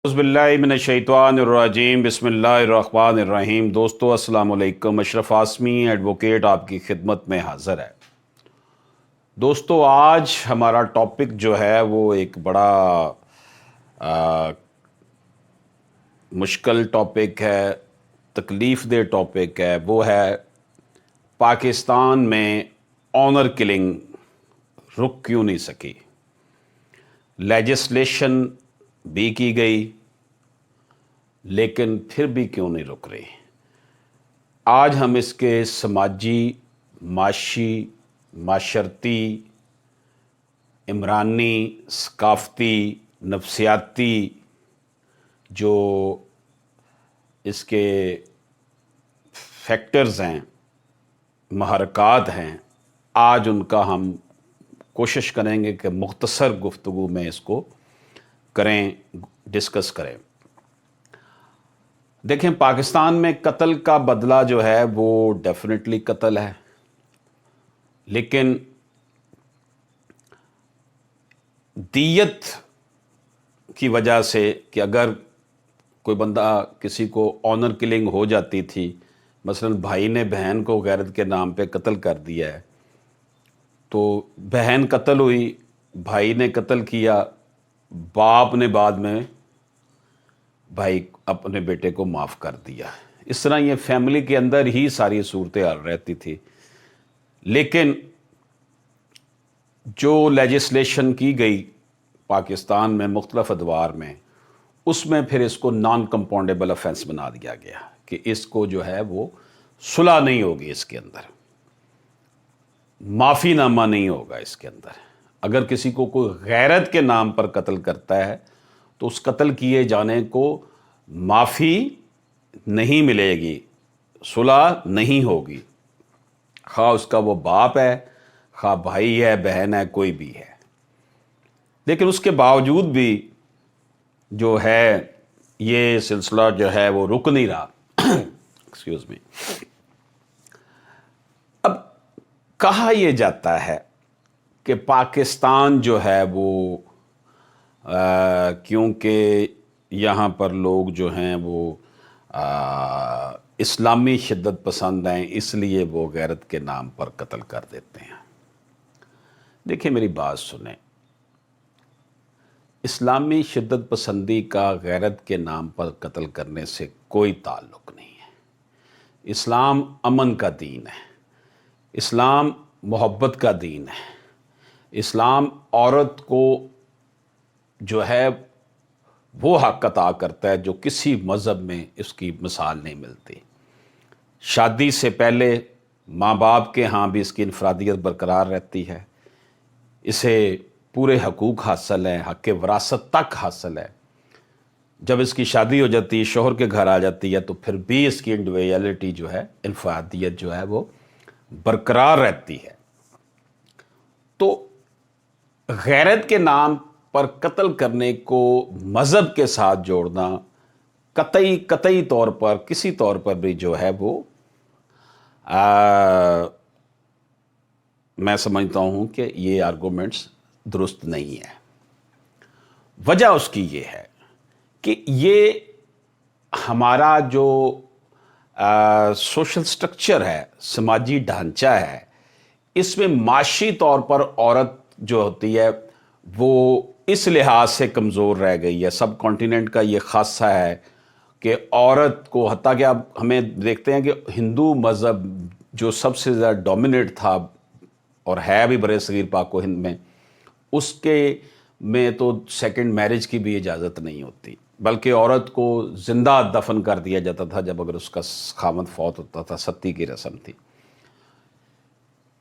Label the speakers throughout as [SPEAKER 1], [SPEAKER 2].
[SPEAKER 1] बिस्मिल्लाहिमिनश्शैतानिर्रजीम बिस्मिल्लाहिर्रहमानिर्रहीम। दोस्तों अस्सलाम वालेकुम। अशरफ आसमी एडवोकेट आपकी खिदमत में हाज़िर है। दोस्तों आज हमारा टॉपिक जो है वो एक बड़ा मुश्किल टॉपिक है, तकलीफ़ दे टॉपिक है। वो है पाकिस्तान में ऑनर किलिंग रुक क्यों नहीं सकी। लेजिस्लेशन भी की गई लेकिन फिर भी क्यों नहीं रुक रही। आज हम इसके समाजी, माशी, माशरती, इमरानी, सकाफ़ती, नफसियाती जो इसके फैक्टर्स हैं, महरकात हैं, आज उनका हम कोशिश करेंगे कि मुख्तसर गुफ्तगू में इसको करें, डिस्कस करें। देखें, पाकिस्तान में कत्ल का बदला जो है वो डेफिनेटली कत्ल है, लेकिन दियत की वजह से कि अगर कोई बंदा किसी को ऑनर किलिंग हो जाती थी, मसलन भाई ने बहन को गैरत के नाम पे कत्ल कर दिया है, तो बहन कत्ल हुई, भाई ने कत्ल किया, बाप ने बाद में भाई अपने बेटे को माफ़ कर दिया। इस तरह ये फैमिली के अंदर ही सारी सूरत हाल रहती थी। लेकिन जो लेजिस्लेशन की गई पाकिस्तान में मुख्तलिफ अदवार में, उसमें फिर इसको नॉन कंपाउंडेबल ऑफेंस बना दिया गया कि इसको जो है वो सुलह नहीं होगी, इसके अंदर माफ़ीनामा नहीं होगा। इसके अंदर अगर किसी को कोई गैरत के नाम पर कत्ल करता है तो उस कत्ल किए जाने को माफ़ी नहीं मिलेगी, सुलह नहीं होगी, खा उसका वो बाप है, खा भाई है, बहन है, कोई भी है। लेकिन उसके बावजूद भी जो है ये सिलसिला जो है वो रुक नहीं रहा। Excuse me. अब कहा यह जाता है कि पाकिस्तान जो है वो क्योंकि यहाँ पर लोग जो हैं वो इस्लामी शिद्दत पसंद हैं, इसलिए वो गैरत के नाम पर कत्ल कर देते हैं। देखिए मेरी बात सुने, इस्लामी शिद्दत पसंदी का गैरत के नाम पर कत्ल करने से कोई ताल्लुक़ नहीं है। इस्लाम अमन का दीन है, इस्लाम मोहब्बत का दीन है। इस्लाम औरत को जो है वो हक़ अता करता है जो किसी मज़हब में इसकी मिसाल नहीं मिलती। शादी से पहले माँ बाप के यहाँ भी इसकी इनफरादियत बरकरार रहती है, इसे पूरे हकूक़ हासिल हैं, हक़ वरासत तक हासिल है। जब इसकी शादी हो जाती है, शोहर के घर आ जाती है, तो फिर भी इसकी इंडिविजुअलिटी जो है, इनफरादियत जो है वो बरकरार रहती है। तो गैरत के नाम पर कत्ल करने को मज़हब के साथ जोड़ना कतई तौर पर, किसी तौर पर भी जो है वो मैं समझता हूँ कि ये आर्गूमेंट्स दुरुस्त नहीं है। वजह उसकी ये है कि ये हमारा जो सोशल स्ट्रक्चर है, समाजी ढांचा है, इसमें माशी तौर पर औरत जो होती है वो इस लिहाज से कमज़ोर रह गई है। सब कॉन्टिनेंट का ये खासा है कि औरत को, हत्ता कि आप हमें देखते हैं कि हिंदू मज़हब जो सबसे ज़्यादा डोमिनेट था और है भी बरे सगीर पाक व हिंद में, उसके में तो सेकंड मैरिज की भी इजाज़त नहीं होती, बल्कि औरत को ज़िंदा दफन कर दिया जाता था जब अगर उसका खामद फौत होता था। सती की रस्म थी।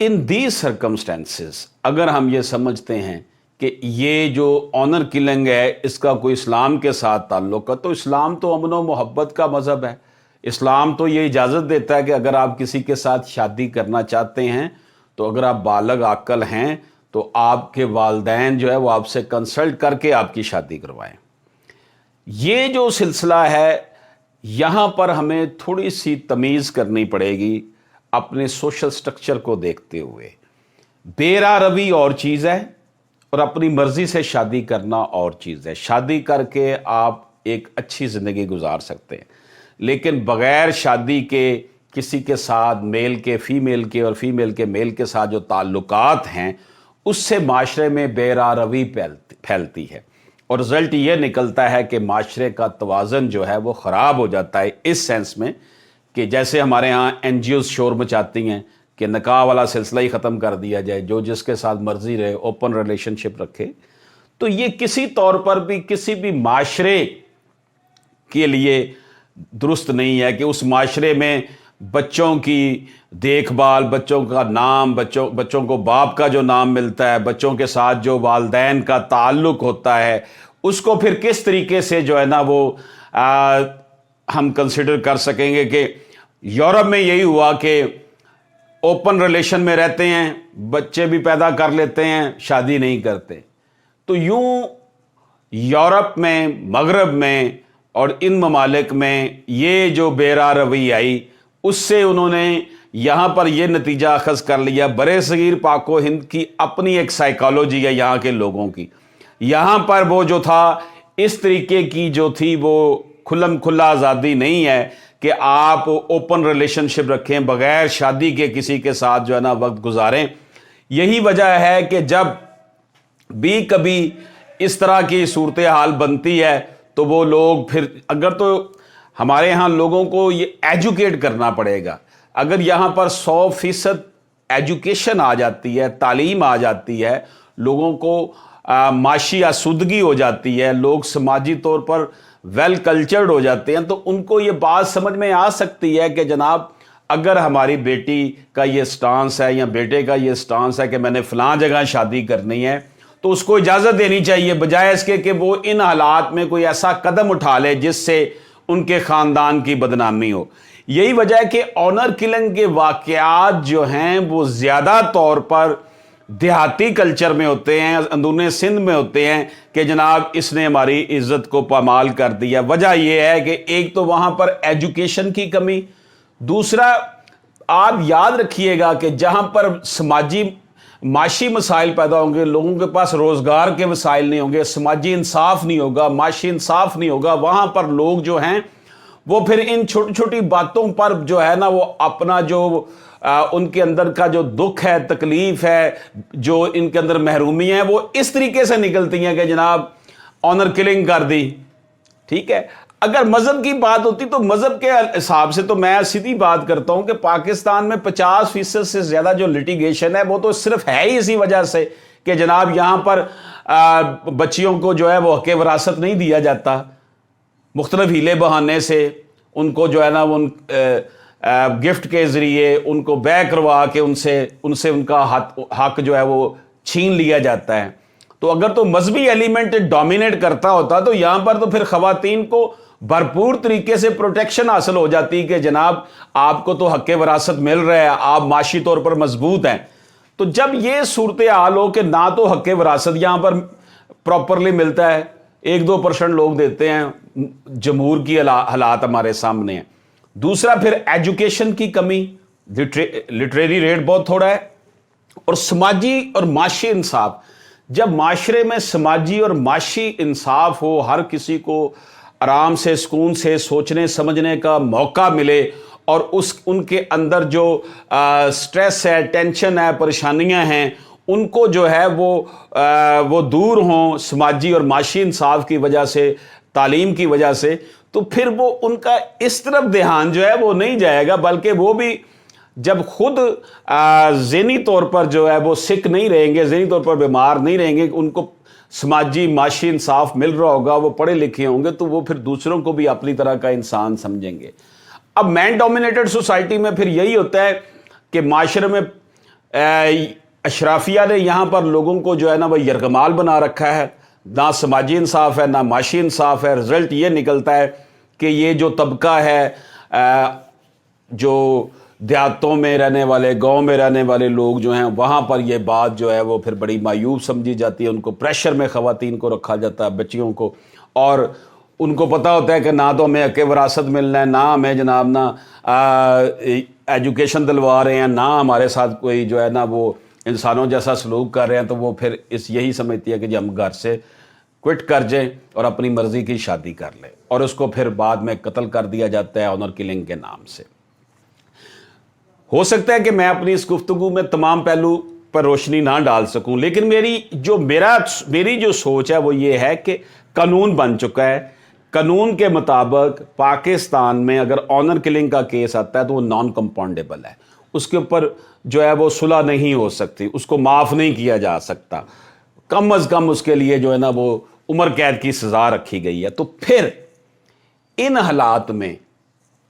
[SPEAKER 1] इन दीज सर्कमस्टेंसेस अगर हम ये समझते हैं कि ये जो ऑनर किलिंग है इसका कोई इस्लाम के साथ ताल्लुक़ है, तो इस्लाम तो अमन व मोहब्बत का मज़हब है। इस्लाम तो ये इजाज़त देता है कि अगर आप किसी के साथ शादी करना चाहते हैं तो अगर आप बालग आकल हैं तो आपके वालिदैन जो है वो आपसे कंसल्ट करके आपकी शादी करवाएं। ये जो सिलसिला है, यहाँ पर हमें थोड़ी सी तमीज़ करनी पड़ेगी अपने सोशल स्ट्रक्चर को देखते हुए। बेरा रवी और चीज़ है और अपनी मर्जी से शादी करना और चीज़ है। शादी करके आप ایک اچھی زندگی گزار سکتے ہیں، لیکن بغیر شادی کے کسی کے ساتھ میل کے فیمیل کے اور فیمیل کے میل کے ساتھ جو تعلقات ہیں اس سے معاشرے میں بے راروی پھیلتی ہے، اور رزلٹ یہ نکلتا ہے کہ معاشرے کا توازن جو ہے وہ خراب ہو جاتا ہے، اس سینس میں کہ جیسے ہمارے ہاں این جی اوز شور مچاتی ہیں کہ نکاح والا سلسلہ ہی ختم کر دیا جائے، جو جس کے ساتھ مرضی رہے، اوپن ریلیشن شپ رکھے، تو یہ کسی طور پر بھی کسی بھی معاشرے کے لیے درست نہیں ہے کہ اس معاشرے میں بچوں کی دیکھ بھال، بچوں کا نام، بچوں کو باپ کا جو نام ملتا ہے، بچوں کے ساتھ جو والدین کا تعلق ہوتا ہے، اس کو پھر کس طریقے سے جو ہے نا وہ ہم کنسیڈر کر سکیں گے کہ یورپ میں یہی ہوا کہ اوپن ریلیشن میں رہتے ہیں، بچے بھی پیدا کر لیتے ہیں، شادی نہیں کرتے۔ تو یوں یورپ میں، مغرب میں اور ان ممالک میں یہ جو بے روی آئی، اس سے انہوں نے یہاں پر یہ نتیجہ اخذ کر لیا۔ برِ صغیر پاک و ہند کی اپنی ایک سائیکالوجی ہے یہاں کے لوگوں کی، یہاں پر وہ جو تھا اس طریقے کی جو تھی وہ کھلم کھلا آزادی نہیں ہے کہ آپ اوپن ریلیشن شپ رکھیں، بغیر شادی کے کسی کے ساتھ جو ہے نا وقت گزاریں۔ یہی وجہ ہے کہ جب بھی کبھی اس طرح کی صورتحال بنتی ہے تو وہ لوگ پھر، اگر تو ہمارے ہاں لوگوں کو یہ ایجوکیٹ کرنا پڑے گا، اگر یہاں پر 100% ایجوکیشن آ جاتی ہے، تعلیم آ جاتی ہے، لوگوں کو معاشی آسودگی ہو جاتی ہے، لوگ سماجی طور پر ویل کلچرڈ ہو جاتے ہیں، تو ان کو یہ بات سمجھ میں آ سکتی ہے کہ جناب اگر ہماری بیٹی کا یہ سٹانس ہے یا بیٹے کا یہ سٹانس ہے کہ میں نے فلاں جگہ شادی کرنی ہے، تو اس کو اجازت دینی چاہیے، بجائے اس کے کہ وہ ان حالات میں کوئی ایسا قدم اٹھا لے جس سے ان کے خاندان کی بدنامی ہو۔ یہی وجہ ہے کہ آنر کلنگ کے واقعات جو ہیں وہ زیادہ طور پر دیہاتی کلچر میں ہوتے ہیں، اندرون سندھ میں ہوتے ہیں کہ جناب اس نے ہماری عزت کو پامال کر دیا۔ وجہ یہ ہے کہ ایک تو وہاں پر ایجوکیشن کی کمی، دوسرا آپ یاد رکھیے گا کہ جہاں پر معاشی مسائل پیدا ہوں گے، لوگوں کے پاس روزگار کے وسائل نہیں ہوں گے، سماجی انصاف نہیں ہوگا، معاشی انصاف نہیں ہوگا، وہاں پر لوگ جو ہیں وہ پھر ان چھوٹی چھوٹی باتوں پر جو ہے نا وہ اپنا جو ان کے اندر کا جو دکھ ہے، تکلیف ہے، جو ان کے اندر محرومی ہے، وہ اس طریقے سے نکلتی ہیں کہ جناب آنر کلنگ کر دی۔ ٹھیک ہے، اگر مذہب کی بات ہوتی تو مذہب کے حساب سے تو میں سیدھی بات کرتا ہوں کہ پاکستان میں 50% سے زیادہ جو لٹیگیشن ہے وہ تو صرف ہے ہی اسی وجہ سے کہ جناب یہاں پر بچیوں کو جو ہے وہ حق وراثت نہیں دیا جاتا، مختلف ہیلے بہانے سے ان کو جو ہے نا ان گفٹ کے ذریعے ان کو بیع کروا کے ان سے ان کا حق جو ہے وہ چھین لیا جاتا ہے۔ تو اگر تو مذہبی ایلیمنٹ ڈومینیٹ کرتا ہوتا تو یہاں پر تو پھر خواتین کو بھرپور طریقے سے پروٹیکشن حاصل ہو جاتی کہ جناب آپ کو تو حق وراثت مل رہا ہے، آپ معاشی طور پر مضبوط ہیں۔ تو جب یہ صورتحال ہو کہ نہ تو حق وراثت یہاں پر پراپرلی ملتا ہے، 1-2% لوگ دیتے ہیں، جمہور کی حالات ہمارے سامنے ہیں، دوسرا پھر ایجوکیشن کی کمی، لٹریری ریٹ بہت تھوڑا ہے، اور سماجی اور معاشی انصاف۔ جب معاشرے میں سماجی اور معاشی انصاف ہو، ہر کسی کو آرام سے سکون سے سوچنے سمجھنے کا موقع ملے، اور ان کے اندر جو سٹریس ہے، ٹینشن ہے، پریشانیاں ہیں، ان کو جو ہے وہ دور ہوں سماجی اور معاشی انصاف کی وجہ سے، تعلیم کی وجہ سے، تو پھر وہ ان کا اس طرف دھیان جو ہے وہ نہیں جائے گا، بلکہ وہ بھی جب خود ذہنی طور پر جو ہے وہ سک نہیں رہیں گے، ذہنی طور پر بیمار نہیں رہیں گے، ان کو سماجی معاشی انصاف مل رہا ہوگا، وہ پڑھے لکھے ہوں گے، تو وہ پھر دوسروں کو بھی اپنی طرح کا انسان سمجھیں گے۔ اب مین ڈومینیٹڈ سوسائٹی میں پھر یہی ہوتا ہے کہ معاشرے میں اشرافیہ نے یہاں پر لوگوں کو جو ہے نا وہ یرغمال بنا رکھا ہے، نہ سماجی انصاف ہے، نہ معاشی انصاف ہے۔ رزلٹ یہ نکلتا ہے کہ یہ جو طبقہ ہے، جو دیہاتوں میں رہنے والے، گاؤں میں رہنے والے لوگ جو ہیں، وہاں پر یہ بات جو ہے وہ پھر بڑی معیوب سمجھی جاتی ہے، ان کو پریشر میں خواتین کو رکھا جاتا ہے، بچیوں کو، اور ان کو پتہ ہوتا ہے کہ نہ تو ہمیں حق وراثت ملنا ہے، نہ ہمیں جناب نہ ایجوکیشن دلوا رہے ہیں، نہ ہمارے ساتھ کوئی جو ہے نا وہ انسانوں جیسا سلوک کر رہے ہیں، تو وہ پھر یہی سمجھتی ہے کہ جی ہم گھر سے क्विट कर जाए और अपनी मर्जी की शादी कर ले, और उसको फिर बाद में कत्ल कर दिया जाता है ऑनर किलिंग के नाम से। हो सकता है कि मैं अपनी इस गुफ्तगू में तमाम पहलू पर रोशनी ना डाल सकूं, लेकिन मेरी जो सोच है वो ये है कि कानून बन चुका है। कानून के मुताबिक पाकिस्तान में अगर ऑनर किलिंग का केस आता है तो वो नॉन कंपाउंडेबल है, उसके ऊपर जो है वो सुलह नहीं हो सकती, उसको माफ़ नहीं किया जा सकता, कम अज़ कम उसके लिए जो है ना वो उम्र कैद की सज़ा रखी गई है। तो फिर इन हालात में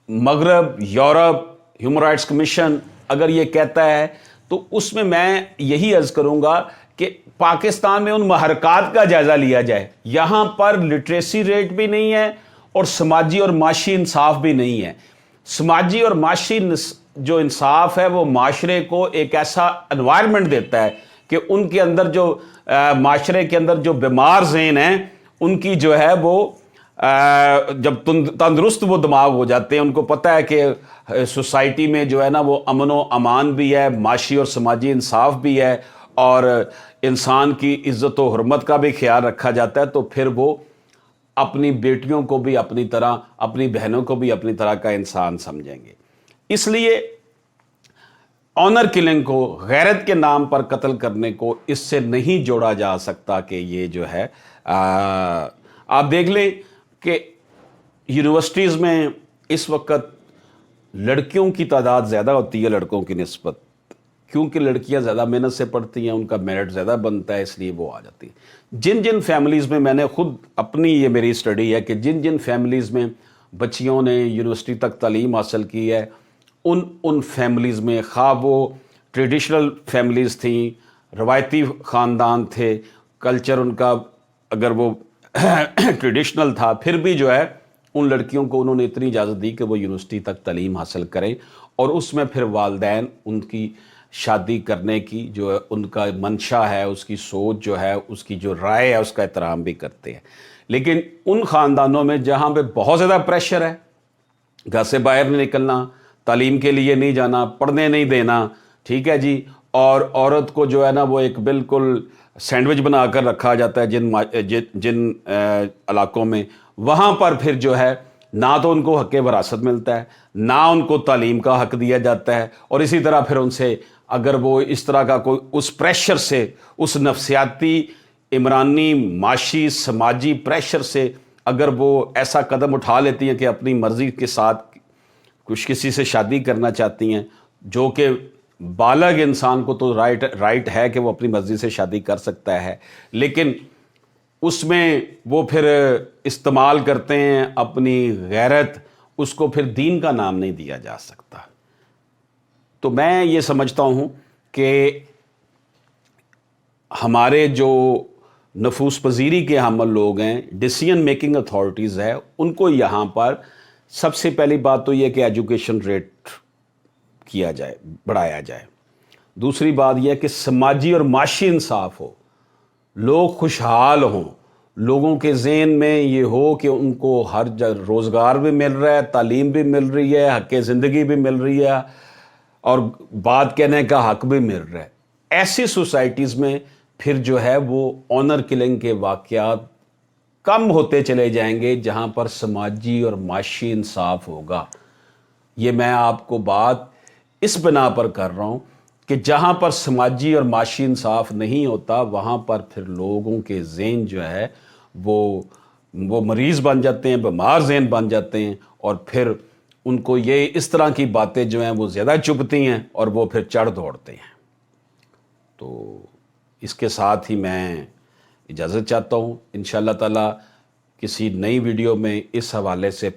[SPEAKER 1] मगरब, यूरोप, ह्यूमन राइट्स कमीशन अगर ये कहता है तो उसमें मैं यही अर्ज़ करूँगा कि पाकिस्तान में उन महरकात का जायज़ा लिया जाए। यहाँ पर लिटरेसी रेट भी नहीं है और समाजी और माशी इंसाफ भी नहीं है। समाजी और माशी जो इंसाफ है वो माशरे को एक ऐसा एनवायरनमेंट देता है कि उनके अंदर जो माशरे के अंदर जो बीमार ज़हन हैं उनकी जो है वो जब तंदुरुस्त वो दिमाग हो जाते हैं, उनको पता है कि सोसाइटी में जो है ना वो अमन व अमान भी है, माशी और समाजी इंसाफ भी है और इंसान की इज़्ज़त व हुर्मत का भी ख्याल रखा जाता है, तो फिर वो अपनी बेटियों को भी अपनी तरह, अपनी बहनों को भी अपनी तरह का इंसान समझेंगे। इसलिए ऑनर किलिंग को, गैरत के नाम पर कत्ल करने को इससे नहीं जोड़ा जा सकता कि ये जो है आप देख लें कि यूनिवर्सिटीज़ में इस वक्त लड़कियों की तादाद ज़्यादा होती है लड़कों की निस्बत, क्योंकि लड़कियां ज़्यादा मेहनत से पढ़ती हैं, उनका मेरिट ज़्यादा बनता है, इसलिए वो आ जाती हैं। जिन जिन फैमिलीज़ में, मैंने खुद अपनी ये मेरी स्टडी है कि जिन जिन फैमिलीज़ में बच्चियों ने यूनिवर्सिटी तक तालीम हासिल की है, उन फैमिलीज़ में, खा वो ट्रेडिशनल फैमिलीज़ थी, रवायती ख़ानदान थे, कल्चर उनका अगर वो ट्रेडिशनल था, फिर भी जो है उन लड़कियों को उन्होंने इतनी इजाज़त दी कि वो यूनिवर्सिटी तक तालीम हासिल करें, और उसमें फिर वालिदैन उनकी शादी करने की जो उनका मंशा है, उसकी सोच जो है, उसकी जो राय है, उसका एहतराम भी करते हैं। लेकिन उन ख़ानदानों में जहाँ पे बहुत ज़्यादा प्रेशर है, घर से बाहर नहीं निकलना, तालीम के लिए नहीं जाना, पढ़ने नहीं देना, ठीक है जी, और औरत को जो है ना वो एक बिल्कुल सैंडविच बना कर रखा जाता है जिन इलाकों में, वहाँ पर फिर जो है ना तो उनको हक़ वरासत मिलता है, ना उनको तालीम का हक़ दिया जाता है, और इसी तरह फिर उनसे अगर वो इस तरह का कोई उस प्रेशर से, उस नफसियाती, इमरानी, माशी, समाजी प्रेशर से अगर वो ऐसा कदम उठा लेती हैं कि अपनी मर्ज़ी के साथ कुछ किसी से शादी करना चाहती हैं, जो कि बालग इंसान को तो राइट है कि वो अपनी मर्ज़ी से शादी कर सकता है, लेकिन उसमें वो फिर इस्तेमाल करते हैं अपनी गैरत, उसको फिर दीन का नाम नहीं दिया जा सकता। तो मैं ये समझता हूँ कि हमारे जो नफूस पजीरी के हमल लोग हैं, डिसीजन मेकिंग अथॉरिटीज़ है, उनको यहाँ पर सबसे पहली बात तो ये कि एजुकेशन रेट किया जाए, बढ़ाया जाए। दूसरी बात यह कि समाजी और माशी इंसाफ हो, लोग खुशहाल हों, लोगों के ज़हन में ये हो कि उनको हर रोज़गार भी मिल रहा है, तालीम भी मिल रही है, हक़ ज़िंदगी भी मिल रही है और बात कहने का हक़ भी मिल रहा है। ऐसी सोसाइटीज़ में फिर जो है वो ऑनर किलिंग के वाक़यात कम होते चले जाएंगे, जहाँ पर समाजी और माशी इंसाफ होगा। ये मैं आपको बात इस बिना पर कर रहा हूँ कि जहाँ पर समाजी और माशी इंसाफ नहीं होता, वहाँ पर फिर लोगों के ज़हन जो है वो मरीज़ बन जाते हैं, बीमार ज़हन बन जाते हैं, और फिर उनको ये इस तरह की बातें जो हैं वो ज़्यादा चुभती हैं और वो फिर चढ़ दौड़ते हैं। तो इसके साथ ही मैं इजाज़त चाहता हूँ। इंशाअल्लाह ताला किसी नई वीडियो में इस हवाले से